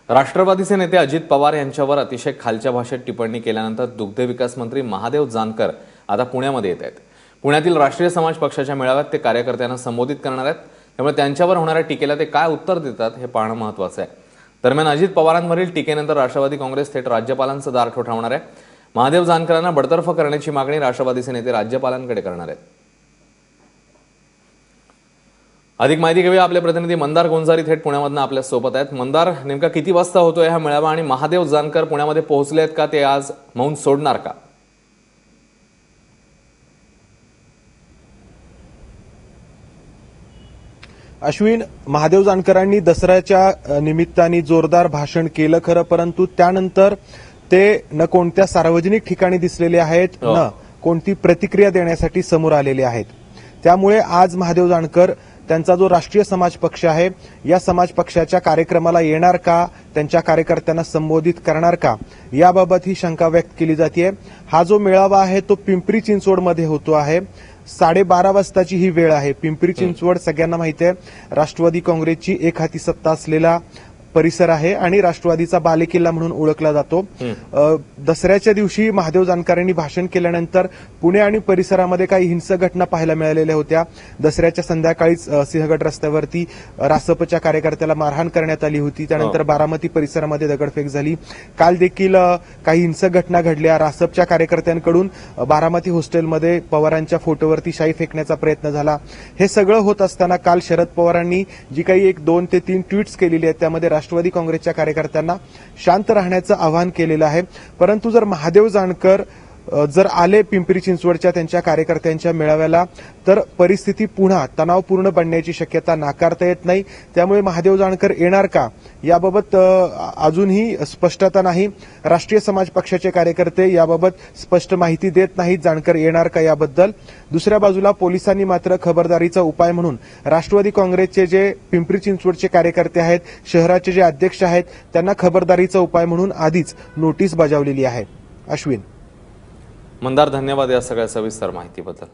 राष्ट्रवादीचे नेते अजित पवार यांच्यावर अतिशय खालच्या भाषेत टिप्पणी केल्यानंतर दुग्धविकास मंत्री महादेव जानकर आता पुण्यामध्ये येत आहेत. पुण्यातील राष्ट्रीय समाज पक्षाच्या मेळाव्यात ते कार्यकर्त्यांना संबोधित करणार आहेत. त्यामुळे त्यांच्यावर होणाऱ्या टीकेला ते काय उत्तर देतात हे पाहणं महत्त्वाचं आहे. दरम्यान अजित पवारांवरील टीकेनंतर राष्ट्रवादी काँग्रेस थेट राज्यपालांचं दार ठोठावणार आहे. महादेव जानकरांना बडतर्फ करण्याची मागणी राष्ट्रवादीचे नेते राज्यपालांकडे करणार आहेत. अधिक माहिती घेऊया. आपले प्रतिनिधी मंदार गोंजारी थेट पुण्यामधून आपल्या सोबत आहेत. मंदार, नेमका किती वाजता होतोय हा मेळावा आणि महादेव जानकर पुण्यामध्ये पोहोचले आहेत का? ते आज मौन सोडणार का? अश्विन, महादेव जानकरांनी दसऱ्याच्या निमित्ताने जोरदार भाषण केलं खरं, परंतु त्यानंतर ते न कोणत्या सार्वजनिक ठिकाणी दिसलेले आहेत न कोणती प्रतिक्रिया देण्यासाठी समोर आलेले आहेत. त्यामुळे आज महादेव जानकर त्यांचा जो राष्ट्रीय समाज पक्ष आहे या समाज पक्षाच्या कार्यक्रमाला येणार का, त्यांच्या कार्यकर्त्यांना संबोधित करणार का, याबाबत ही शंका व्यक्त केली जाते. हा जो मेळावा आहे तो पिंपरी चिंचवडमध्ये होतो आहे. 12:30 वाजताची ही वेळ आहे. पिंपरी चिंचवड सगळ्यांना माहिती आहे राष्ट्रवादी काँग्रेसची एक हाती सत्ता असलेला परिसर आहे आणि राष्ट्रवादीचा बालेकिल्ला म्हणून ओळखला जातो. दसऱ्याच्या दिवशी महादेव जानकरांनी भाषण केल्यानंतर पुणे आणि परिसरामध्ये काही हिंसक घटना पाहायला मिळालेल्या होत्या. दसऱ्याच्या संध्याकाळीच सिंहगड रस्त्यावरती रासपच्या कार्यकर्त्याला मारहाण करण्यात आली होती. त्यानंतर बारामती परिसरामध्ये दगडफेक झाली. काल देखील काही हिंसक घटना घडल्या. रासपच्या कार्यकर्त्यांकडून बारामती हॉस्टेलमध्ये पवारांच्या फोटोवरती शाई फेकण्याचा प्रयत्न झाला. हे सगळं होत असताना काल शरद पवारांनी जी काही 2 ते 3 ट्विट्स केलेली आहेत त्यामध्ये राष्ट्रवादी काँग्रेसच्या कार्यकर्त्यांना शांत राहण्याचं आवाहन केलेलं आहे. परंतु जर महादेव जानकर जर आले पिंपरी चिंचवडच्या त्यांच्या कार्यकर्त्यांच्या मेळाव्याला तर परिस्थिती पुन्हा तणावपूर्ण बनण्याची शक्यता नाकारता येत नाही. त्यामुळे महादेव जानकर येणार का याबाबत अजूनही स्पष्टता नाही. राष्ट्रीय समाज पक्षाचे कार्यकर्ते याबाबत स्पष्ट माहिती देत नाहीत जानकर येणार का याबद्दल. दुसऱ्या बाजूला पोलिसांनी मात्र खबरदारीचा उपाय म्हणून राष्ट्रवादी काँग्रेसचे जे पिंपरी चिंचवडचे कार्यकर्ते आहेत, शहराचे जे अध्यक्ष आहेत, त्यांना खबरदारीचा उपाय म्हणून आधीच नोटीस बजावलेली आहे. अश्विन, मंदार, धन्यवाद या सगळ्या सविस्तर माहितीबद्दल.